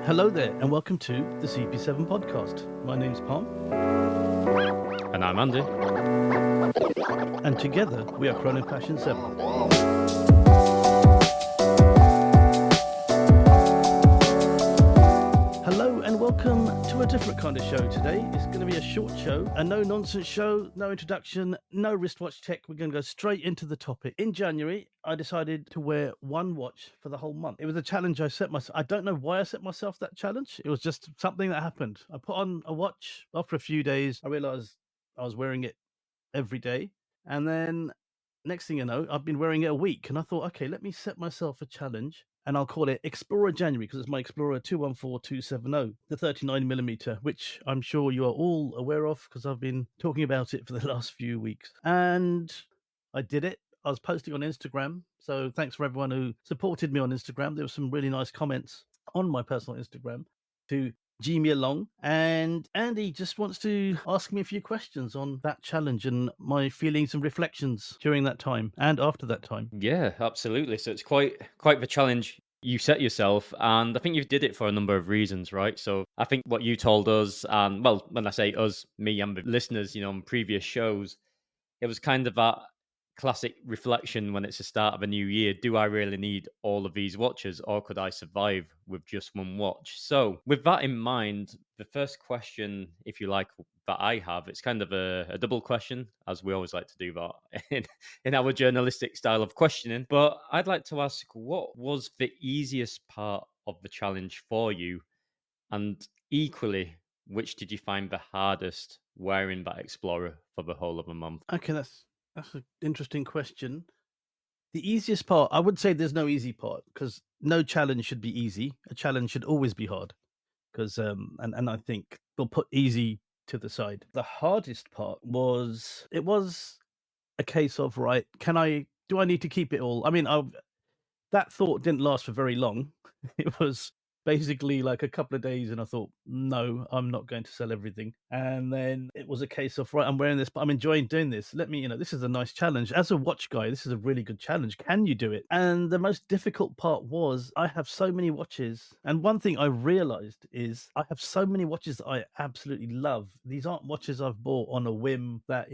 Hello there, and welcome to the CP7 podcast. My name's Palm, And I'm Andy. and together we are Chrono Passion 7. Hello, and welcome to a different kind of show today. It's going to be a short show, a no-nonsense show, no introduction, no wristwatch tech. We're going to go straight into the topic. In January, I decided to wear one watch for the whole month. It was a challenge I set myself. I don't know why I set myself that challenge. It was just something that happened. I put on a watch. After a few days, I realized I was wearing it every day. And then next thing you know, I've been wearing it a week. And I thought, okay, let me set myself a challenge. And I'll call it Explorer January because it's my Explorer 214270, the 39mm, which I'm sure you are all aware of because I've been talking about it for the last few weeks. And I did it. I was posting on Instagram. So thanks for everyone who supported me on Instagram. There were some really nice comments on my personal Instagram to G me along, and Andy just wants to ask me a few questions on that challenge and my feelings and reflections during that time and after that time. Yeah, absolutely. So it's quite the challenge you set yourself, and I think you did it for a number of reasons, right? So I think what you told us, and well, when I say us, me and the listeners, on previous shows, it was kind of that classic reflection when it's the start of a new year. Do I really need all of these watches, or could I survive with just one watch? So, with that in mind, the first question, if you like, that I have, it's kind of a double question, as we always like to do that in our journalistic style of questioning. But I'd like to ask, what was the easiest part of the challenge for you? And equally, which did you find the hardest wearing that Explorer for the whole of a month? Okay, that's an interesting question. The easiest part, I would say there's no easy part because no challenge should be easy. A challenge should always be hard because and I think we'll put easy to the side. The hardest part was a case of, right, do I need to keep it all? I mean, that thought didn't last for very long. It was basically like a couple of days, and I thought, no, I'm not going to sell everything. And then it was a case of, right, I'm wearing this, but I'm enjoying doing this. This is a nice challenge. As a watch guy, this is a really good challenge. Can you do it? And the most difficult part was I have so many watches. And one thing I realized is I have so many watches that I absolutely love. These aren't watches I've bought on a whim that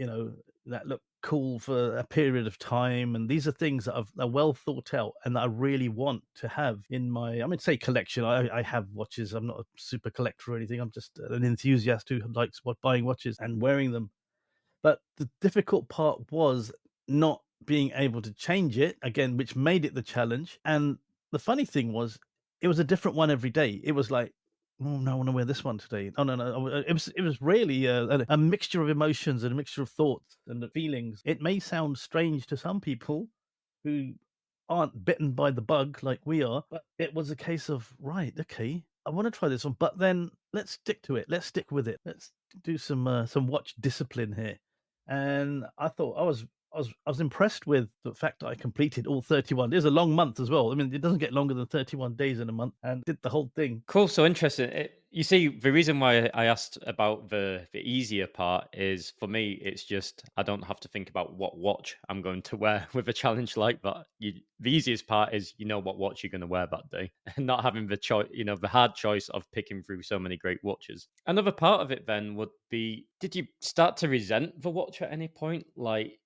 look cool for a period of time, and these are things that are well thought out and that I really want to have in my say collection. I have watches. I'm not a super collector or anything. I'm just an enthusiast who likes buying watches and wearing them. But the difficult part was not being able to change it again, which made it the challenge. And the funny thing was, it was a different one every day. It was like, oh no, I want to wear this one today. Oh no. It was really a mixture of emotions and a mixture of thoughts and the feelings. It may sound strange to some people who aren't bitten by the bug like we are, but it was a case of, right, okay, I want to try this one, but then let's stick to it. Let's stick with it. Let's do some watch discipline here. And I thought I was impressed with the fact that I completed all 31. It was a long month as well. I mean, it doesn't get longer than 31 days in a month, and did the whole thing. Cool. So interesting. You see, the reason why I asked about the easier part is for me, it's just I don't have to think about what watch I'm going to wear with a challenge like that. The easiest part is you know what watch you're going to wear that day, and not having the choice, the hard choice of picking through so many great watches. Another part of it then would be: did you start to resent the watch at any point? Like,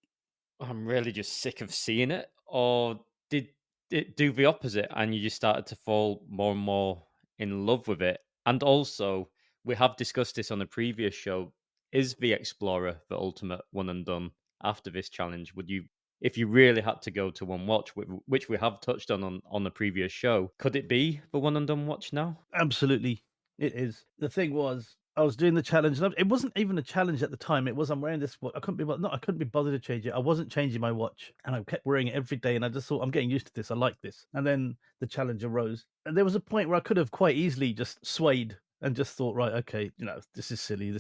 I'm really just sick of seeing it, or did it do the opposite and you just started to fall more and more in love with it? And also, we have discussed this on a previous show. Is the Explorer the ultimate one and done after this challenge? Would you, if you really had to go to one watch, which we have touched on the previous show, could it be the one and done watch now? Absolutely, it is. The thing was, I was doing the challenge. And it wasn't even a challenge at the time. It was I'm wearing this watch. I couldn't be bothered to change it. I wasn't changing my watch, and I kept wearing it every day. And I just thought I'm getting used to this. I like this. And then the challenge arose, and there was a point where I could have quite easily just swayed and just thought, right, okay, this is silly.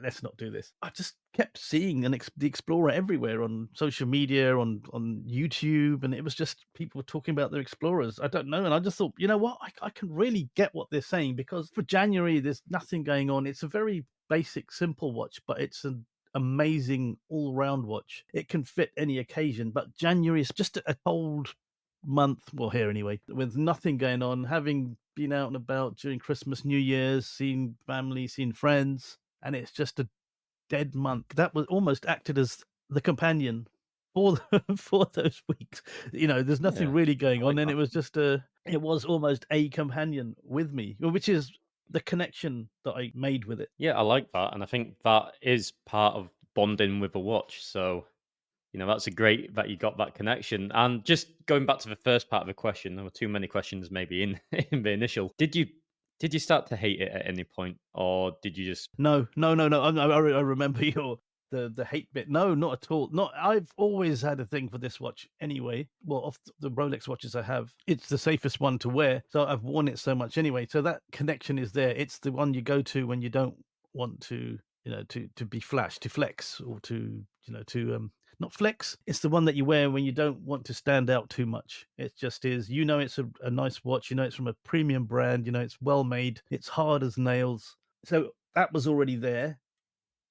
Let's not do this. I just kept seeing the Explorer everywhere on social media, on YouTube, and it was just people talking about their Explorers. I don't know, and I just thought, you know what, I can really get what they're saying because for January there's nothing going on. It's a very basic, simple watch, but it's an amazing all-round watch. It can fit any occasion, but January is just a cold month, well, here anyway, with nothing going on, having been out and about during Christmas, New Year's, seen family, seen friends, and it's just a dead month. That was almost acted as the companion for for those weeks. There's nothing Yeah, really I going on, like and that. it was almost a companion with me, which is the connection that I made with it. Yeah, I like that, and I think that is part of bonding with a watch. So, that's a great that you got that connection. And just going back to the first part of the question, there were too many questions maybe in in the initial. Did you start to hate it at any point, or did you just No, no, no, no. I remember your the hate bit. No, not at all. Not. I've always had a thing for this watch anyway. Well, of the Rolex watches I have, it's the safest one to wear. So I've worn it so much anyway. So that connection is there. It's the one you go to when you don't want to, to be flash, to flex, or to not flex. It's the one that you wear when you don't want to stand out too much. It just is. It's a nice watch. It's from a premium brand. It's well made. It's hard as nails, so that was already there,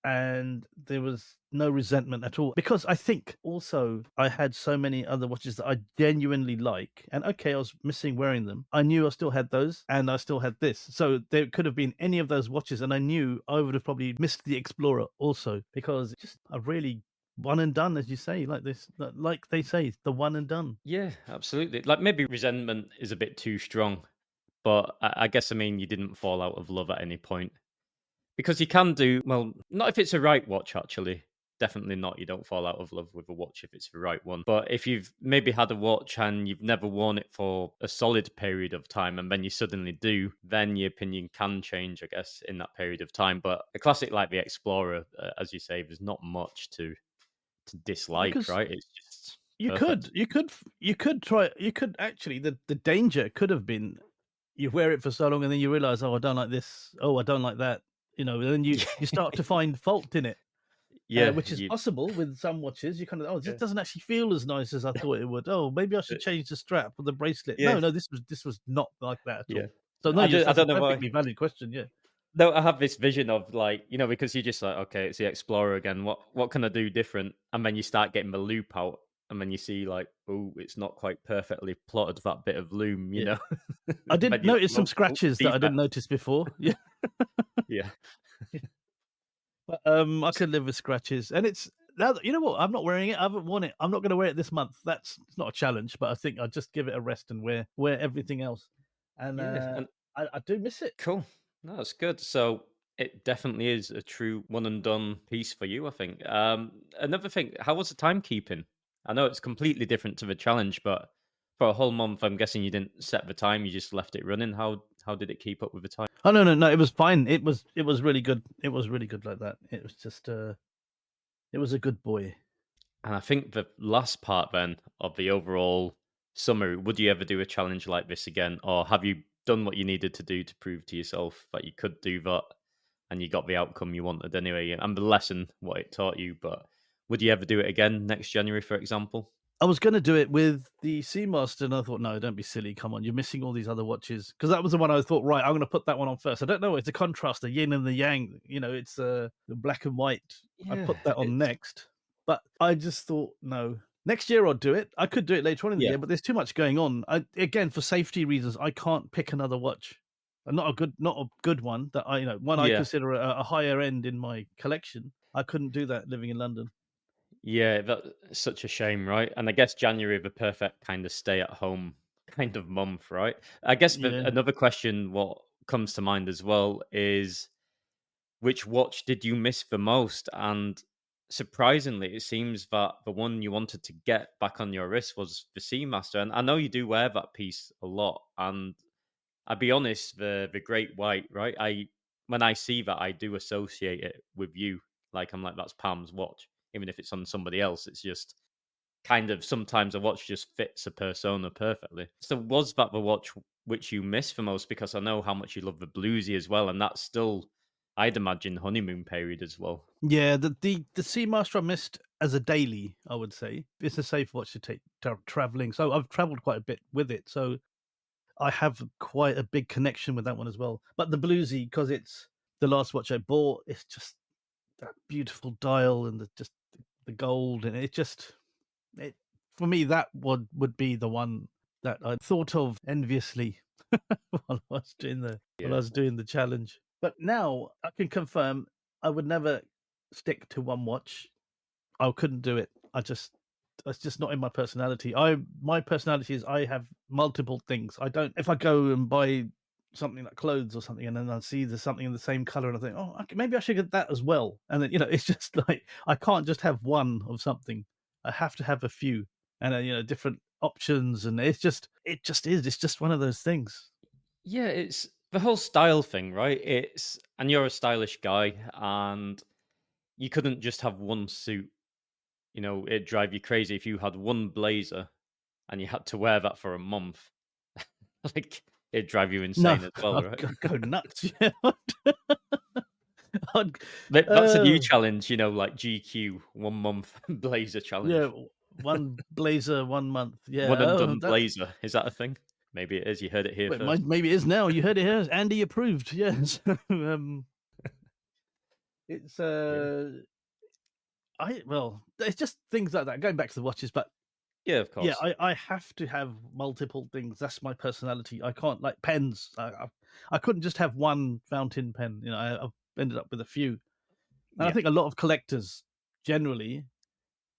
and there was no resentment at all, because I think also I had so many other watches that I genuinely like, and okay, I was missing wearing them. I knew I still had those, and I still had this, so there could have been any of those watches, and I knew I would have probably missed the Explorer also, because it's just a really one and done, as you say, like this, like they say, the one and done. Yeah, absolutely. Like maybe resentment is a bit too strong, but I guess I mean you didn't fall out of love at any point. Because you can do well, not if it's a right watch actually. Definitely not. You don't fall out of love with a watch if it's the right one. But if you've maybe had a watch and you've never worn it for a solid period of time and then you suddenly do, then your opinion can change, I guess, in that period of time. But a classic like the Explorer, as you say, there's not much to dislike, Because right? It's just you perfect. could, you could, you could try, you could actually. The danger could have been you wear it for so long, and then you realize, oh, I don't like this. Oh, I don't like that. And then you start to find fault in it, Yeah, which is you, possible with some watches. You kind of, oh, this yeah, doesn't actually feel as nice as I thought it would. Oh, maybe I uh, should change the strap or the bracelet. yeah, No, no, this was not like that at yeah. all. So no, yes, I that's a don't know why. perfectly valid question. Yeah, No, I have this vision of like, because you're just like, okay, it's the Explorer again. What can I do different? And then you start getting the loop out, and then you see like, oh, it's not quite perfectly plotted that bit of loom, yeah. I And did then you're notice like, some oh, oh, scratches that I didn't defect. notice before. Yeah, Yeah, but I could live with scratches, and it's now. You know what? I'm not wearing it. I haven't worn it. I'm not going to wear it this month. It's not a challenge, but I think I'll just give it a rest and wear everything else. And yeah, and I do miss it. cool. No, that's good. So it definitely is a true one and done piece for you, I think. Another thing, how was the timekeeping? I know it's completely different to the challenge, but for a whole month, I'm guessing you didn't set the time; you just left it running. How did it keep up with the time? Oh no, no, no! It was fine. It was really good. It was really good like that. It was just it was a good boy. And I think the last part then of the overall summary, would you ever do a challenge like this again? Or have you done what you needed to do to prove to yourself that you could do that and you got the outcome you wanted anyway and the lesson, what it taught you? But would you ever do it again next January, for example? I was going to do it with the Seamaster, and I thought, no, don't be silly. Come on, you're missing all these other watches, because that was the one I thought. Right, I'm going to put that one on first. I don't know. It's a contrast, the yin and the yang. It's the black and white. I Yeah, put that on it's next, but I just thought, no. Next year I'll do it. I could do it later on in the yeah, year, but there's too much going on. Again, for safety reasons, I can't pick another watch. Not a good one that one I yeah. consider a higher end in my collection. I couldn't do that living in London. Yeah, that's such a shame, right? And I guess January the perfect kind of stay at home kind of month, right? I guess Yeah. another question what comes to mind as well is which watch did you miss the most? And surprisingly, it seems that the one you wanted to get back on your wrist was the Seamaster. And I know you do wear that piece a lot. And I'll be honest, the Great White, right? I when I see that, I do associate it with you. Like I'm like, that's Palm's watch, even if it's on somebody else. It's just kind of sometimes a watch just fits a persona perfectly. So was that the watch which you miss the most? Because I know how much you love the bluesy as well, and that's still, I'd imagine, honeymoon period as well. Yeah, the Seamaster I missed as a daily, I would say. It's a safe watch to take traveling. So I've traveled quite a bit with it. So I have quite a big connection with that one as well. But the Bluesy, because it's the last watch I bought, it's just that beautiful dial and the gold, and it just it for me that would be the one. that I thought of enviously while I Yeah. was doing the challenge. But now I can confirm I would never stick to one watch. I couldn't do it. It's just not in my personality. My personality is I have multiple things. I don't if I go and buy something like clothes or something, and then I see there's something in the same color, and I think, oh, okay, maybe I should get that as well. And then it's just like I can't just have one of something. I have to have a few, and different options, and it just is. It's just one of those things. Yeah, it's the whole style thing, right? It's and you're a stylish guy, and you couldn't just have one suit. It'd drive you crazy if you had one blazer and you had to wear that for a month. Like, it'd drive you No, insane as well, I'd right? go nuts. Yeah, I'd, That's a new oh, challenge, like GQ 1 month blazer yeah, challenge. one blazer, 1 month. Yeah, One and oh, done that blazer. Is that a thing? Maybe it is. You heard it here well, first. maybe it is now. You heard it here. Andy approved. Yes. It's Yeah. it's just things like that. Going back to the watches, but Yeah, of yeah, course. I have to have multiple things. That's my personality. I can't like pens. I couldn't just have one fountain pen. I've ended up with a few, and I Yeah. think a lot of collectors generally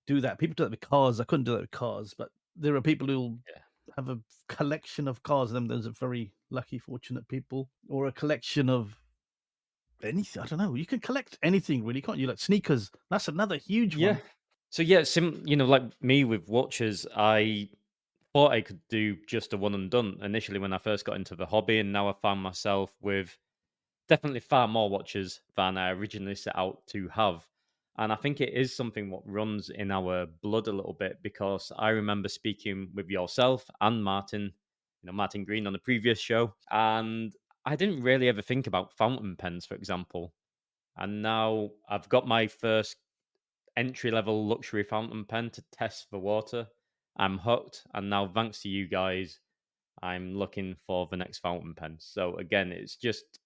do that. People do that with cars. I couldn't do that with cars, but there are people who Yeah. have a collection of cars. Them, those are very lucky, fortunate people, or a collection of anything. I don't know. You can collect anything, really, can't you? Like sneakers. That's another huge Yeah. one. So yeah, like me with watches, I thought I could do just a one and done initially when I first got into the hobby, and now I found myself with definitely far more watches than I originally set out to have. And I think it is something what runs in our blood a little bit because I remember speaking with yourself and Martin, Martin Green on the previous show, and I didn't really ever think about fountain pens, for example. And now I've got my first entry level luxury fountain pen to test the water. I'm hooked, and now thanks to you guys, I'm looking for the next fountain pen. So again, it's just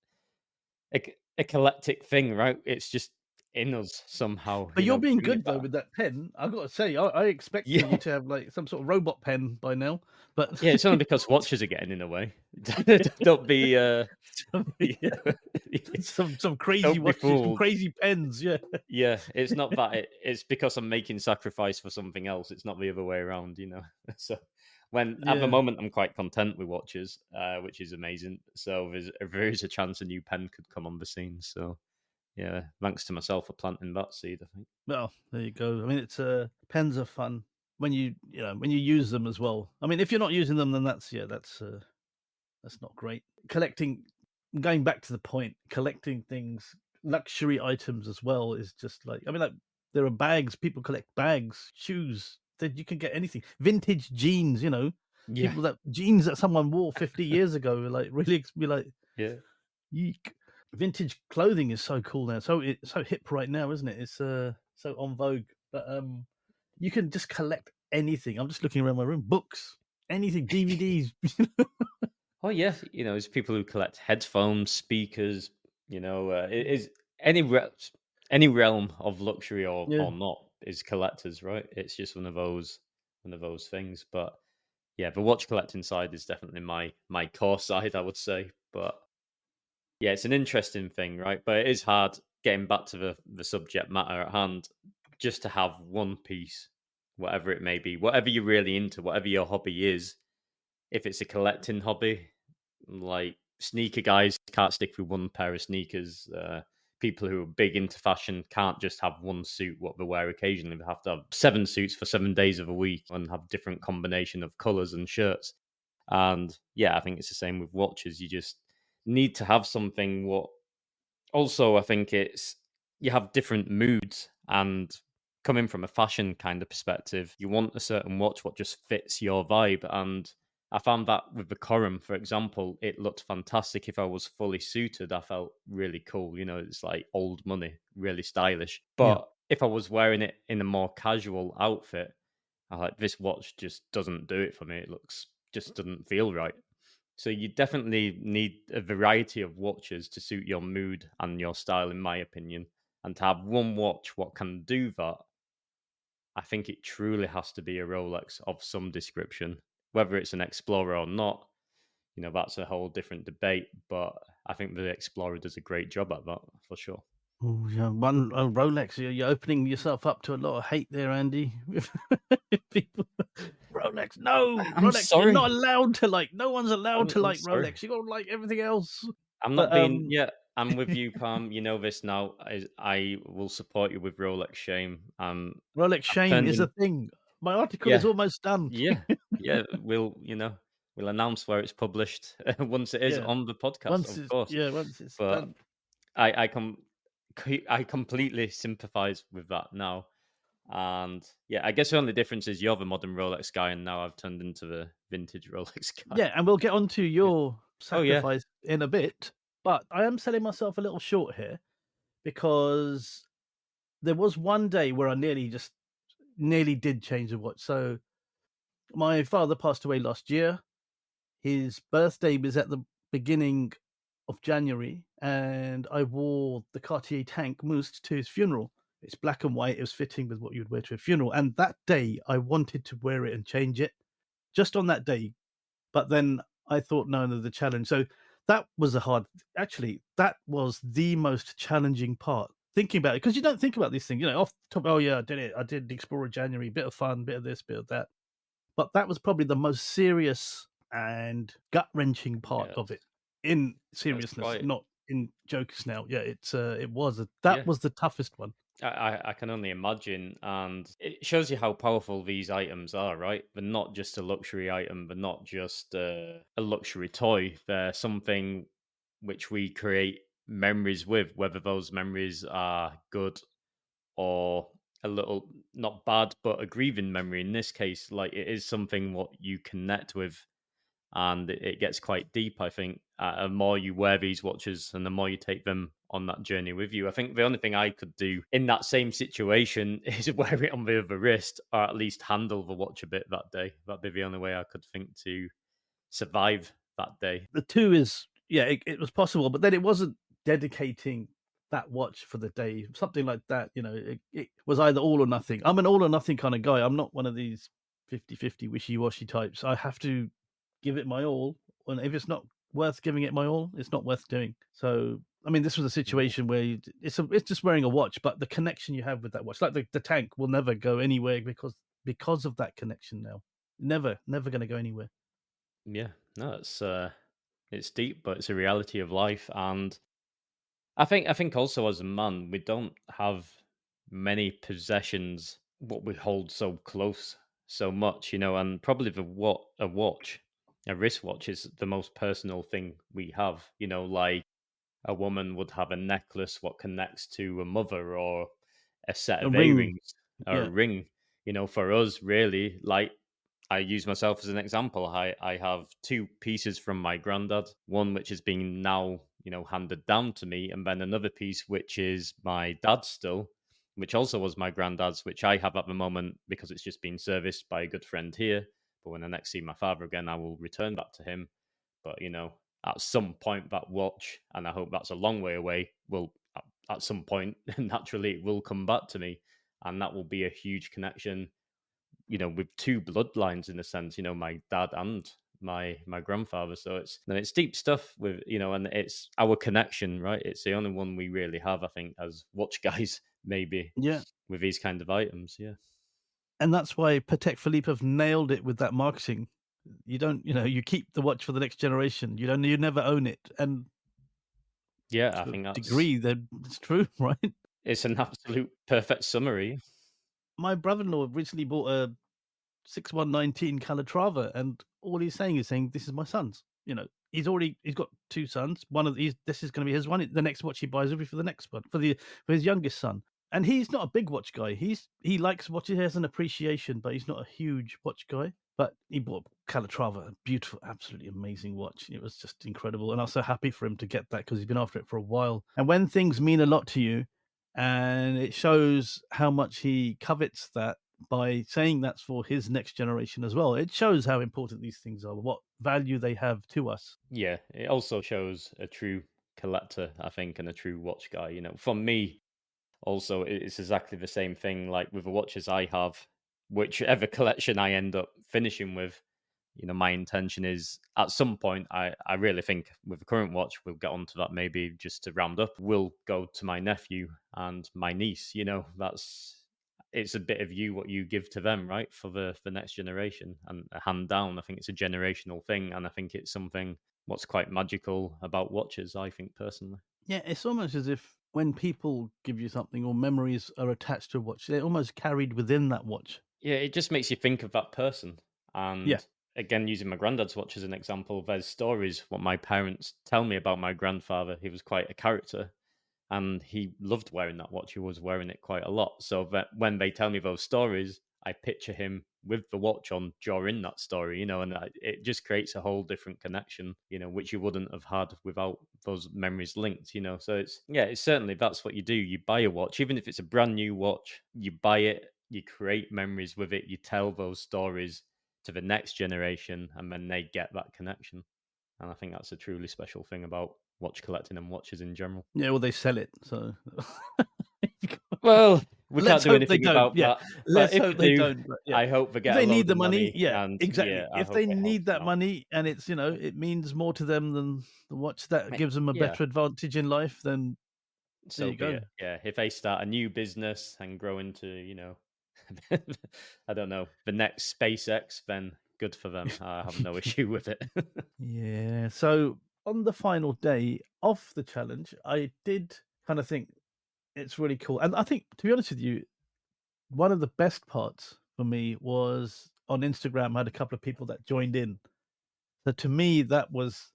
eclectic thing, right? It's just in us somehow, But you're being bring it good though back. with that pen. I've got to say, I expected you Yeah, to have like some sort of robot pen by now, but yeah. It's only because watches are getting in the way. Don't be, yeah, yeah, some crazy don't be watches, some fooled. crazy pens. Yeah, Yeah, it's not that. It's because I'm making sacrifice for something else. It's not the other way around. So when at the yeah. moment I'm quite content with watches, which is amazing. So there is a chance a new pen could come on the scene. So yeah, thanks to myself for planting that seed. I think. Well, there you go. I mean, it's pens are fun when when you use them as well. I mean, if you're not using them, then that's not great. Collecting, going back to the point, collecting things, luxury items as well is just like, I mean, like there are bags, people collect bags, shoes, that you can get anything. Vintage jeans, Yeah, people that jeans that someone wore 50 years ago, like really be like, yeah. yeek. Vintage clothing is so cool now. It's so hip right now, isn't it? It's so on vogue. But you can just collect anything. I'm just looking around my room, books, anything, DVDs. Oh yeah, it's people who collect headphones, speakers. It is any realm of luxury Yeah. or not is collectors, right? It's just one of those things. But yeah, the watch collecting side is definitely my core side, I would say. But yeah, it's an interesting thing, right? But it is hard getting back to the subject matter at hand, just to have one piece, whatever it may be, whatever you're really into, whatever your hobby is. If it's a collecting hobby, like sneaker guys can't stick with one pair of sneakers. People who are big into fashion can't just have one suit what they wear occasionally. They have to have 7 suits for 7 days of a week and have different combination of colors and shirts. And yeah, I think it's the same with watches. You just need to have something what also, I think it's you have different moods, and coming from a fashion kind of perspective, you want a certain watch what just fits your vibe. And I found that with the Corum, for example, it looked fantastic. If I was fully suited, I felt really cool. It's like old money, really stylish. Yeah. But if I was wearing it in a more casual outfit, I like this watch just doesn't do it for me. It looks just doesn't feel right. So you definitely need a variety of watches to suit your mood and your style, in my opinion. And to have one watch what can do that, I think it truly has to be a Rolex of some description. Whether it's an Explorer or not, that's a whole different debate. But I think the Explorer does a great job at that for sure. Oh, yeah, Rolex, you're opening yourself up to a lot of hate there, Andy. People, Rolex, no, I'm Rolex, you're sorry. not allowed to like. No one's allowed to I'm like sorry. Rolex. You got to like everything else. I'm But not being. Yeah, I'm with you, Palm. You know this now. I will support you with Rolex Shame. Rolex I've shame turned is a in. thing. My article is Yeah, almost done. yeah, yeah. We'll announce where it's published once it is Yeah, on the podcast, of course. once it's But done. I completely sympathise with that now. And yeah, I guess the only difference is you're the modern Rolex guy, and now I've turned into the vintage Rolex guy. Yeah, and we'll get on to Yeah. your Oh yeah. sacrifice in a bit. But I am selling myself a little short here because there was one day where I nearly did change the watch. So my father passed away last year. His birthday was at the beginning of January, and I wore the Cartier Tank Mousse to his funeral. It's black and white. It was fitting with what you'd wear to a funeral. And that day, I wanted to wear it and change it just on that day. But then I thought, no, no, the challenge. So that was a hard. Actually, that was the most challenging part. Thinking about it, because you don't think about these things, off the top. Oh yeah, I did it. I did the Explorer January. Bit of fun, bit of this, bit of that. But that was probably the most serious and gut wrenching part Yeah, of it. In that's seriousness, quite. not in jokes now. Yeah, that Yeah, was the toughest one. I can only imagine, and it shows you how powerful these items are, right? They're not just a luxury item, they're not just a luxury toy. They're something which we create memories with, whether those memories are good or a little not bad, but a grieving memory. In this case, like it is something what you connect with, and it gets quite deep. I think the more you wear these watches and the more you take them on that journey with you. I think the only thing I could do in that same situation is wear it on the other wrist, or at least handle the watch a bit that day. That'd be the only way I could think to survive that day. The two is, yeah, it was possible, but then it wasn't dedicating that watch for the day, something like that. It was either all or nothing. I'm an all or nothing kind of guy. I'm not one of these 50-50 wishy-washy types. I have to give it my all, and if it's not worth giving it my all, it's not worth doing. So I mean, this was a Yeah, situation where it's just wearing a watch, but the connection you have with that watch, like the tank, will never go anywhere because of that connection now. Never going to go anywhere. yeah. No, it's deep, but it's a reality of life, and I think also as a man, we don't have many possessions what we hold so close so much, and probably a watch, a wristwatch is the most personal thing we have, like a woman would have a necklace what connects to a mother or a set A of ring, earrings, a yeah. ring. For us, really, like I use myself as an example. I have two pieces from my granddad, one which is being now, handed down to me, and then another piece which is my dad's still, which also was my granddad's, which I have at the moment because it's just been serviced by a good friend here. But when I next see my father again, I will return that to him. But at some point, that watch, and I hope that's a long way away, will at some point naturally it will come back to me, and that will be a huge connection. With two bloodlines in a sense. My dad and my grandfather. So it's deep stuff with and it's our connection, right? It's the only one we really have, I think, as watch guys, maybe Yeah, with these kind of items. Yeah. and that's why Patek Philippe have nailed it with that marketing. You don't, you keep the watch for the next generation. You never own it, and Yeah, I to a think degree, that it's true, right? it's an absolute perfect summary. My brother-in-law recently bought a 6119 Calatrava, and all he's saying, "This is my son's." He's got two sons. One of these, this is going to be his one. The next watch he buys will be for the next one for his youngest son. And he's not a big watch guy. He likes watches, he has an appreciation, but he's not a huge watch guy. But he bought Calatrava, a beautiful, absolutely amazing watch. It was just incredible, and I was so happy for him to get that because he's been after it for a while. And when things mean a lot to you, and it shows how much he covets that by saying that's for his next generation as well. It shows how important these things are, what value they have to us. Yeah, it also shows a true collector, I think, and a true watch guy. For me, also, it's exactly the same thing. Like with the watches I have, whichever collection I end up finishing with, my intention is at some point, I really think with the current watch, we'll get onto that maybe just to round up. We'll go to my nephew and my niece. It's a bit of you what you give to them, right? For the next generation and a hand down. I think it's a generational thing, and I think it's something what's quite magical about watches, I think personally. Yeah, it's almost as if when people give you something or memories are attached to a watch, they're almost carried within that watch. Yeah, it just makes you think of that person. Yeah. And again, using my granddad's watch as an example, there's stories what my parents tell me about my grandfather. He was quite a character and he loved wearing that watch. He was wearing it quite a lot. So that when they tell me those stories, I picture him with the watch on during that story, it just creates a whole different connection, which you wouldn't have had without those memories linked. So it's certainly that's what you do. You buy a watch, even if it's a brand new watch, you buy it, you create memories with it, you tell those stories to the next generation, and then they get that connection. And I think that's a truly special thing about watch collecting and watches in general. Yeah, well, they sell it, so Well, we can't let's do hope they anything don't. about Yeah, that, but let's if hope they they do, don't. But yeah, I hope they if get a they need load the of money, money, yeah, and yeah, exactly. I If hope they it need helps them that out. money and it's it means more to them than the watch that Mate, gives them a yeah, better advantage in life, then there so you be go. it. Yeah, if they start a new business and grow into, I don't know, the next SpaceX, then good for them. I have no issue with it. Yeah. So on the final day of the challenge, I did kind of think it's really cool, and I think to be honest with you, one of the best parts for me was on Instagram. I had a couple of people that joined in. So to me, that was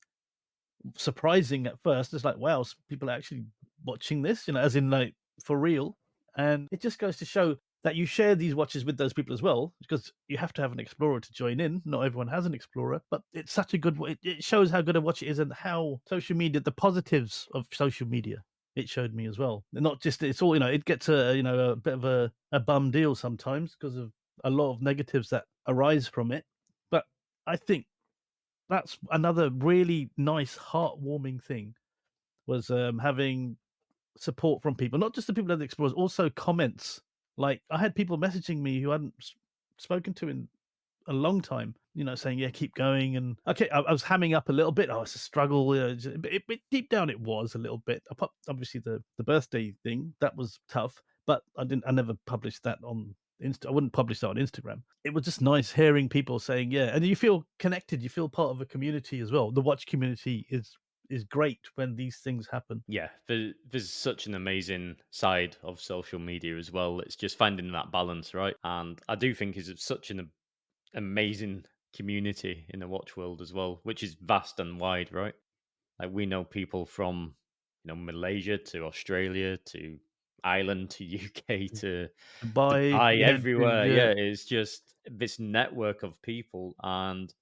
surprising at first. It's like, wow, people are actually watching this, as in like for real. And it just goes to show that you share these watches with those people as well, because you have to have an Explorer to join in. Not everyone has an Explorer, but it's such a good. It shows how good a watch it is and how social media, the positives of social media. It showed me as well. And not just it's all it gets a bit of a bum deal sometimes because of a lot of negatives that arise from it. But I think that's another really nice, heartwarming thing was having support from people, not just the people that explores, also comments. Like I had people messaging me who hadn't spoken to in a long time, saying, "Yeah, keep going." And okay, I was hamming up a little bit. Oh, it's a struggle, but deep down it was a little bit. Obviously, the birthday thing that was tough, but I didn't. I never published that on I wouldn't publish that on Instagram. It was just nice hearing people saying, "Yeah," and you feel connected. You feel part of a community as well. The watch community is great when these things happen. Yeah, there's such an amazing side of social media as well. It's just finding that balance, right? And I do think it's such an amazing community in the watch world as well, which is vast and wide, right? Like we know people from, Malaysia to Australia to Ireland to UK to Dubai, Dubai, yeah, everywhere. Yeah, it's just this network of people, and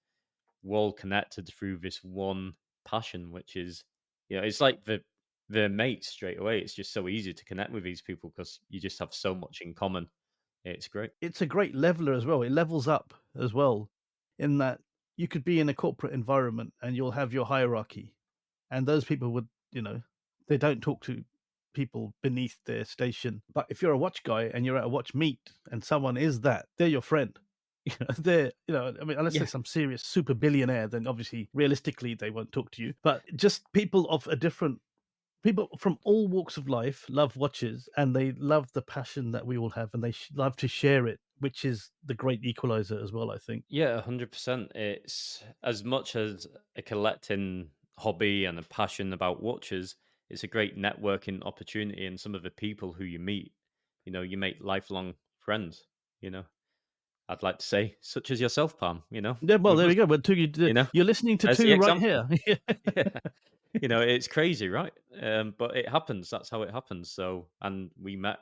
we're all connected through this one passion, which is, it's like the mates straight away. It's just so easy to connect with these people because you just have so much in common. It's great. it's a great leveler as well. It levels up as well, in that you could be in a corporate environment and you'll have your hierarchy, and those people would, they don't talk to people beneath their station. But if you're a watch guy and you're at a watch meet and someone is that, they're your friend. They're, I mean, unless Yeah, there's some serious super billionaire, then obviously realistically they won't talk to you. But just people of a different people from all walks of life love watches and they love the passion that we all have and they love to share it, which is the great equalizer as well, I think. yeah, 100%. It's as much as a collecting hobby and a passion about watches, it's a great networking opportunity. And some of the people who you meet, you make lifelong friends, you know. I'd like to say, such as yourself, Palm, Yeah, well, with there us, we go. But two, you know, you're listening to as the two right example. here. Yeah. It's crazy, right? But it happens. That's how it happens. So, and we met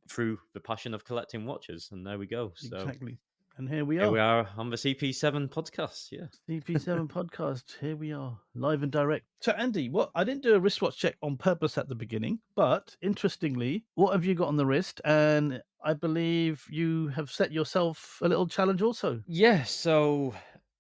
through the passion of collecting watches, and there we go. So, Exactly. And here we here we are. are on the CP7 podcast. Yeah. CP7 podcast. Here we are, live and direct. So, Andy, what I didn't do a wristwatch check on purpose at the beginning, but interestingly, what have you got on the wrist? And I believe you have set yourself a little challenge also. Yeah, so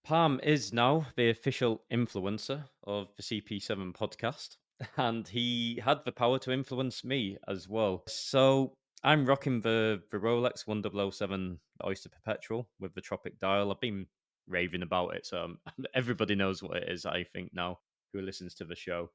Palm is now the official influencer of the CP7 podcast, and he had the power to influence me as well. So I'm rocking the Rolex 1007 Oyster Perpetual with the Tropic dial. I've been raving about it. So everybody knows what it is, I think, now who listens to the show.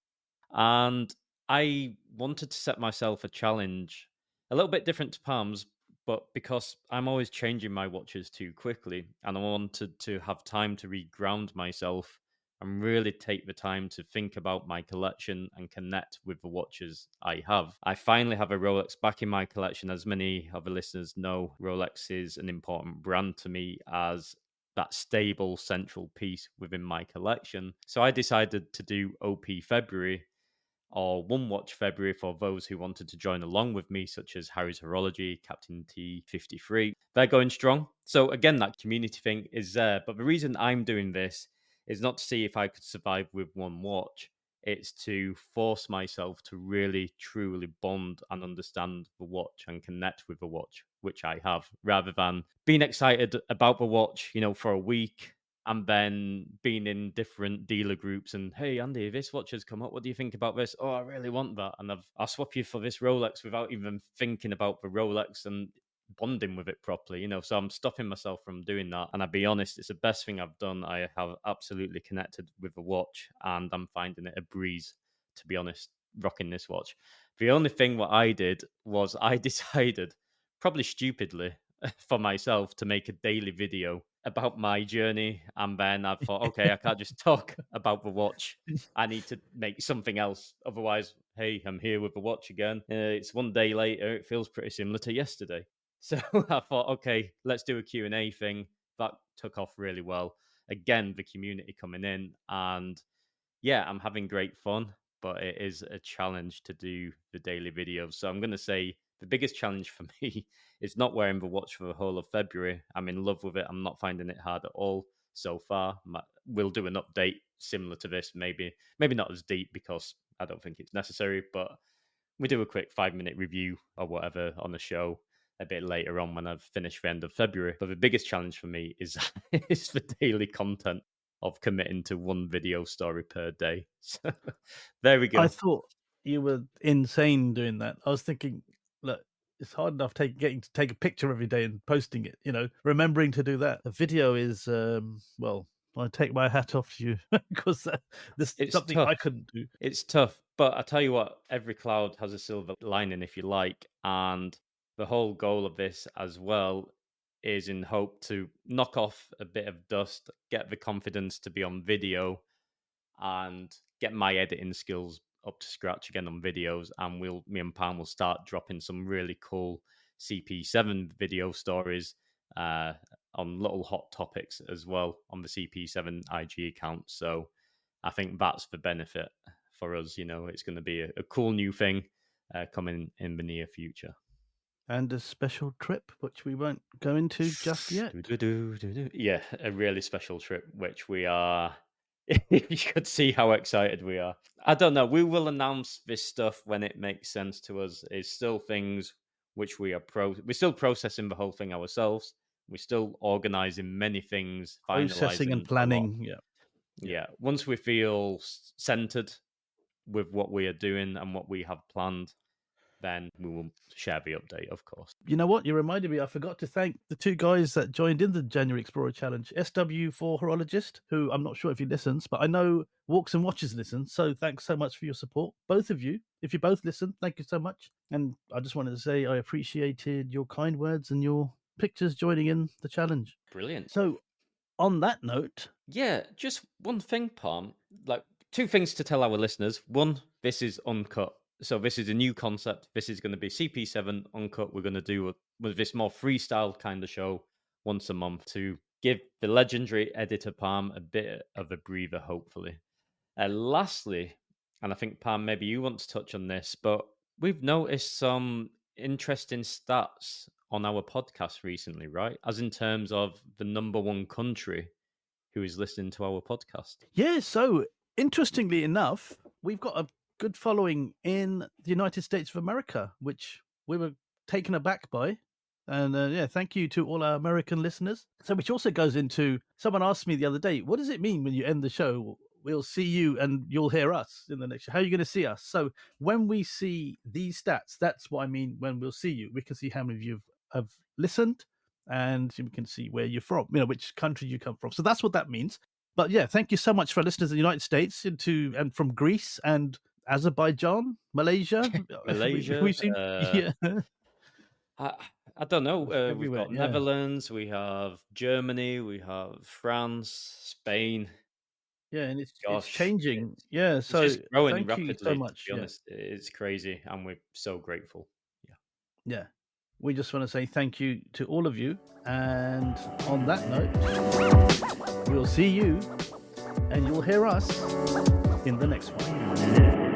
And I wanted to set myself a challenge, a little bit different to Palms, but because I'm always changing my watches too quickly and I wanted to have time to reground myself and really take the time to think about my collection and connect with the watches I have. I finally have a Rolex back in my collection. As many of the listeners know, Rolex is an important brand to me as that stable central piece within my collection. So I decided to do OP February or One Watch February for those who wanted to join along with me, such as Harry's Horology, Captain T53. They're going strong. So again, that community thing is there. But the reason I'm doing this is not to see if I could survive with one watch. It's to force myself to really truly bond and understand the watch and connect with the watch, which I have, rather than being excited about the watch, for a week and then being in different dealer groups and, hey Andy, this watch has come up, what do you think about this? Oh, I really want that, and I'll swap you for this Rolex without even thinking about the Rolex and bonding with it properly, so I'm stopping myself from doing that. And I'll be honest, it's the best thing I've done. I have absolutely connected with the watch and I'm finding it a breeze, to be honest, rocking this watch. The only thing what I did was I decided, probably stupidly, for myself to make a daily video about my journey. And then I thought, okay, I can't just talk about the watch. I need to make something else. Otherwise, hey, I'm here with the watch again. It's one day later. It feels pretty similar to yesterday. So I thought, okay, let's do a Q&A thing. That took off really well. Again, the community coming in, and yeah, I'm having great fun, but it is a challenge to do the daily videos. So I'm going to say the biggest challenge for me is not wearing the watch for the whole of February. I'm in love with it. I'm not finding it hard at all so far. We'll do an update similar to this, maybe not as deep because I don't think it's necessary, but we do a quick 5-minute review or whatever on the show a bit later on when I've finished the end of February. But the biggest challenge for me is is the daily content of committing to one video story per day. So there we I go. thought you were insane doing that. I was thinking, look, it's hard enough getting to take a picture every day and posting it. Remembering to do that. A video is, well, I take my hat off to you because this is It's something I tough. couldn't do. It's tough, but I tell you what, every cloud has a silver lining, if you like. And the whole goal of this as well is in hope to knock off a bit of dust, get the confidence to be on video, and get my editing skills up to scratch again on videos. And me and Pam will start dropping some really cool CP7 video stories uh, on little hot topics as well on the CP7 IG account. So I think that's the benefit for us. It's going to be a cool new thing coming in the near future. And a special trip, which we won't go into just yet. Do. Yeah, a really special trip, which we are. You could see how excited we are. I don't know. We will announce this stuff when it makes sense to us. It's still things which we're still processing the whole thing ourselves. We're still organizing many things, Processing and finalizing a lot. planning. Yeah. Yeah. Yeah. Once we feel centered with what we are doing and what we have planned, then we will share the update, of course. You know what? You reminded me. I forgot to thank the two guys that joined in the January Explorer Challenge. SW4 Horologist, who I'm not sure if he listens, but I know Walks and Watches listens. So thanks so much for your support, both of you. If you both listen, thank you so much. And I just wanted to say I appreciated your kind words and your pictures joining in the challenge. Brilliant. So on that note, Yeah, just one thing, Palm. Like two things to tell our listeners. One, this is uncut. So this is a new concept. This is going to be CP7 uncut. We're going to do with this more freestyle kind of show once a month to give the legendary editor Palm a bit of a breather, hopefully. Lastly, and I think Pam, maybe you want to touch on this, but we've noticed some interesting stats on our podcast recently, right? As in terms of the number one country who is listening to our podcast. yeah, so interestingly enough, we've got a good following in the United States of America, which we were taken aback by. And yeah, thank you to all our American listeners. So, which also goes into someone asked me the other day, what does it mean when you end the show? We'll see you and you'll hear us in the next show. How are you going to see us? So, when we see these stats, that's what I mean when we'll see you. We can see how many of you have listened. and you can see where you're from, which country you come from. So that's what that means. But yeah, thank you so much for listeners in the United States and from Greece and Azerbaijan, Malaysia. Malaysia. We've seen, yeah, I, I don't know. We've everywhere. got Yeah, Netherlands, we have Germany, we have France, Spain. yeah, and it's Gosh, changing. Yeah, it's so just growing thank you so rapidly, to much. be Yeah, honest. It's crazy, and we're so grateful. Yeah. yeah. We just want to say thank you to all of you. And on that note, we'll see you and you'll hear us in the next one.